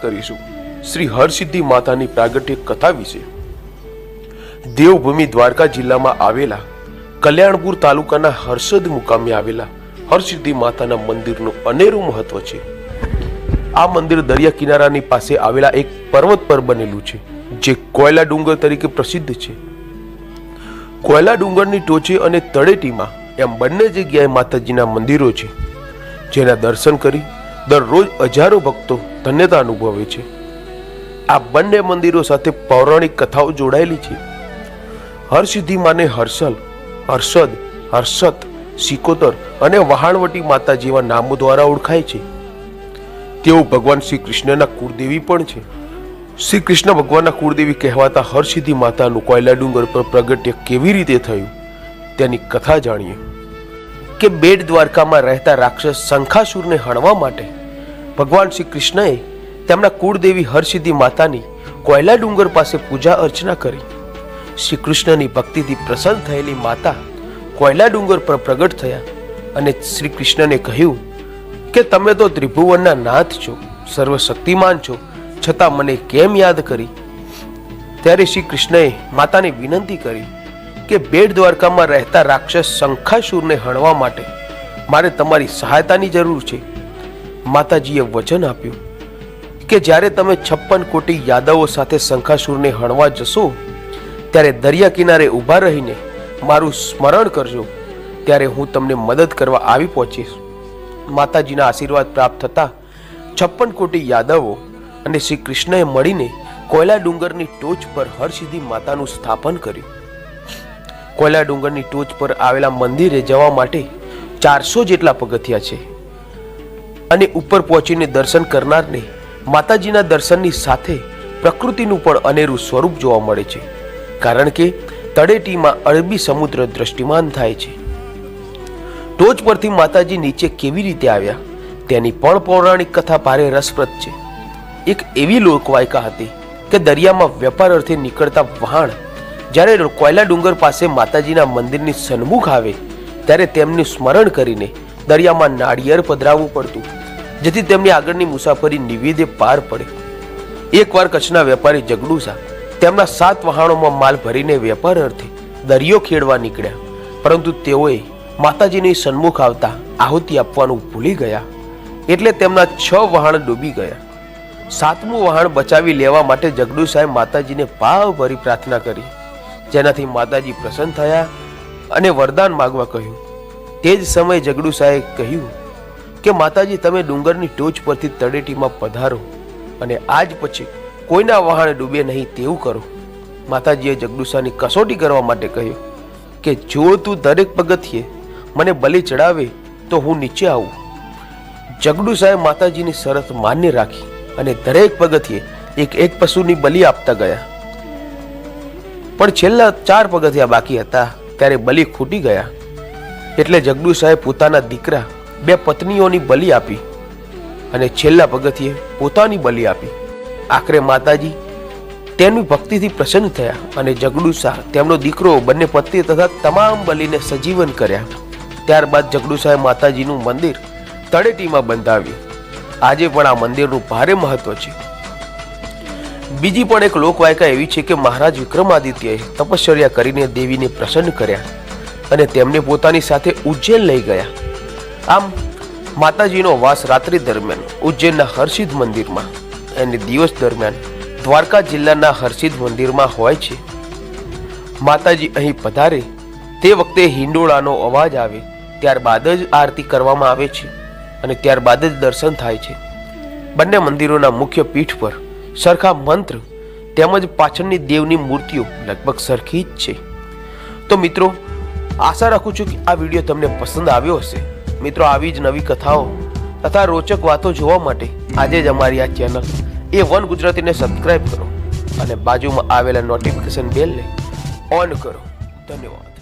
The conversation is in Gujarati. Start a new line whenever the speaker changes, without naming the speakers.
કરીશું શ્રી હરસિદ્ધિ માતાની પ્રાગટ્ય કથા વિશે। દેવભૂમિ દ્વારકા જિલ્લામાં આવેલા કલ્યાણપુર તાલુકાના હર્ષદ મુકામે આવેલા હરસિદ્ધિ માતાના મંદિરનું અનેરું મહત્વ છે। આ મંદિર દરિયા કિનારાની પાસે આવેલા એક પર્વત પર બનેલું છે, જે કોયલા ડુંગર તરીકે પ્રસિદ્ધ છે। કોયલા ડુંગરની ટોચે અને તળેટીમાં એમ બંને જગ્યાએ માતાજીના મંદિરો છે, જેના દર્શન કરી દરરોજ હજારો ભક્તો ધન્યતા અનુભવે છે। આ બંને મંદિરો સાથે પૌરાણિક કથાઓ જોડાયેલી છે। હરસિદ્ધિ માને હર્ષલ, હર્ષદ, હર્ષત, સિકોતર અને વહાણવટી માતા જેવા નામો દ્વારા ઓળખાય છે। તેઓ ભગવાન શ્રી કૃષ્ણના કુળદેવી પણ છે। શ્રી કૃષ્ણ ભગવાનના કુળદેવી કહેવાતા હરસિદ્ધિ માતાનું કોયલા ડુંગર પર પ્રગટ્ય કેવી રીતે થયું તેની કથા જાણીએ। કે બેટ દ્વારકામાં રહેતા રાક્ષસ શંખાસુરને હણવા માટે ભગવાન શ્રી કૃષ્ણએ તેમના કુળદેવી હરસિદ્ધિ માતાની કોયલા ડુંગર પાસે પૂજા અર્ચના કરી। શ્રી કૃષ્ણની ભક્તિથી પ્રસન્ન થયેલી માતા કોયલા ડુંગર પર પ્રગટ થયા અને શ્રી કૃષ્ણને કહ્યું કે તમે તો ત્રિભુવનના નાથ છો, સર્વશક્તિમાન છો, છતાં મને કેમ યાદ કરી? ત્યારે શ્રી કૃષ્ણએ માતાને વિનંતી કરી કે બેટ દ્વારકામાં રહેતા રાક્ષસ શંખાસુરને હણવા માટે મારે તમારી સહાયતાની જરૂર છે। માતાજીએ વચન આપ્યું કે જ્યારે તમે 56 કોટી યાદવો સાથે શંખાસુરને હણવા જશો ત્યારે દરિયા કિનારે ઊભા રહીને મારું સ્મરણ કરજો, ત્યારે હું તમને મદદ કરવા આવી પહોંચીશ। માતાજીના આશીર્વાદ પ્રાપ્ત થતા 56 કોટી યાદવો અને શ્રી કૃષ્ણએ મળીને કોયલા ડુંગરની ટોચ પર હરસિદ્ધિ માતાનું સ્થાપન કર્યું। કોયલા ડુંગરની ટોચ પર આવેલા મંદિરે જવા માટે 400 જેટલા પગથિયા છે અને ઉપર પહોંચીને દર્શન કરનારને માતાજીના દર્શનની સાથે પ્રકૃતિનું પણ અનેરું સ્વરૂપ જોવા મળે છે, કારણ કે તળેટીમાં અરબી સમુદ્ર દ્રષ્ટિમાન થાય છે। ટોચ પરથી માતાજી નીચે કેવી રીતે આવ્યા તેની પણ પૌરાણિક કથા ભારે રસપ્રદ છે। એક એવી લોકવાયકા હતી કે દરિયામાં વેપાર અર્થે નીકળતા વહાણ જ્યારે કોયલા ડુંગર પાસે માતાજીના મંદિરની સન્મુખ આવે ત્યારે તેમનું સ્મરણ કરીને દરિયામાં નાળિયેર પધરાવવું પડતું, જેથી તેમની આગળની મુસાફરી નિવેદે પાર પડે। એકવાર કચ્છના વેપારી જગડુસા તેમના 7 વહાણોમાં માલ ભરીને વેપાર અર્થે દરિયો ખેડવા નીકળ્યા, પરંતુ તેઓએ માતાજીની સન્મુખ આવતા આહુતિ આપવાનું ભૂલી ગયા, એટલે તેમના 6 વહાણ ડૂબી ગયા। 7મું વહાણ બચાવી લેવા માટે જગડુસાએ માતાજીને ભાવભરી પ્રાર્થના કરી, જેનાથી માતાજી પ્રસન્ન થયા અને વરદાન માંગવા કહ્યું। તે જ સમયે જગડુસાએ કહ્યું કે માતાજી, તમે ડુંગરની ટોચ પરથી તળેટીમાં પધારો અને આજ પછી કોઈના વહાણ ડૂબે નહીં તેવું કરો। માતાજીએ જગડુસાની કસોટી કરવા માટે કહ્યું કે જો તું દરેક પગથિયે મને બલિ ચડાવે તો હું નીચે આવું। જગડુસાએ માતાજીની શરત માન્ય રાખી અને દરેક પગથિયે એક પશુની બલિ આપતા ગયા, પણ છેલ્લા 4 પગથિયા બાકી હતા ત્યારે બલિ ખૂટી ગયા, એટલે જગડુસાએ પોતાના દીકરા 2 પત્નીઓની બલિ આપી અને છેલ્લા પગથિયે પોતાની બલિ આપી। આખરે માતાજી તેની ભક્તિથી પ્રસન્ન થયા અને જગડુસા, તેમનો દીકરો, બંને પત્ની તથા તમામ બલિને સજીવન કર્યા। ત્યારબાદ જગડુસાએ માતાજીનું મંદિર તળેટીમાં બંધાવ્યું। આજે પણ આ મંદિરનું ભારે મહત્વ છે। બીજી પણ એક લોકવાયકા એવી છે કે મહારાજ વિક્રમાદિત્યએ તપશ્ચર્યા કરીને દેવીને પ્રસન્ન કર્યા અને તેમને પોતાની સાથે ઉજ્જૈન લઈ ગયા। આમ માતાજીનો વાસ રાત્રિ દરમિયાન ઉજ્જૈનના હરસિદ્ધ મંદિરમાં અને દિવસ દરમિયાન દ્વારકા જિલ્લાના હરસિદ્ધ મંદિરમાં હોય છે। માતાજી અહીં પધારે તે વખતે હિંડોળાનો અવાજ આવે ત્યારબાદ જ આરતી કરવામાં આવે છે અને ત્યારબાદ જ દર્શન થાય છે। બંને મંદિરોના મુખ્ય પીઠ પર સરખા મંત્ર તેમજ પાછળની દેવની મૂર્તિઓ લગભગ સરખી જ છે। તો મિત્રો, આશા રાખું છું કે આ વિડીયો તમને પસંદ આવ્યો હશે। મિત્રો, આવી જ નવી કથાઓ તથા રોચક વાતો જોવા માટે આજે જ અમારી આ ચેનલ A1 ગુજરાતીને સબસ્ક્રાઇબ કરો અને બાજુમાં આવેલા નોટિફિકેશન બેલને ઓન કરો। ધન્યવાદ।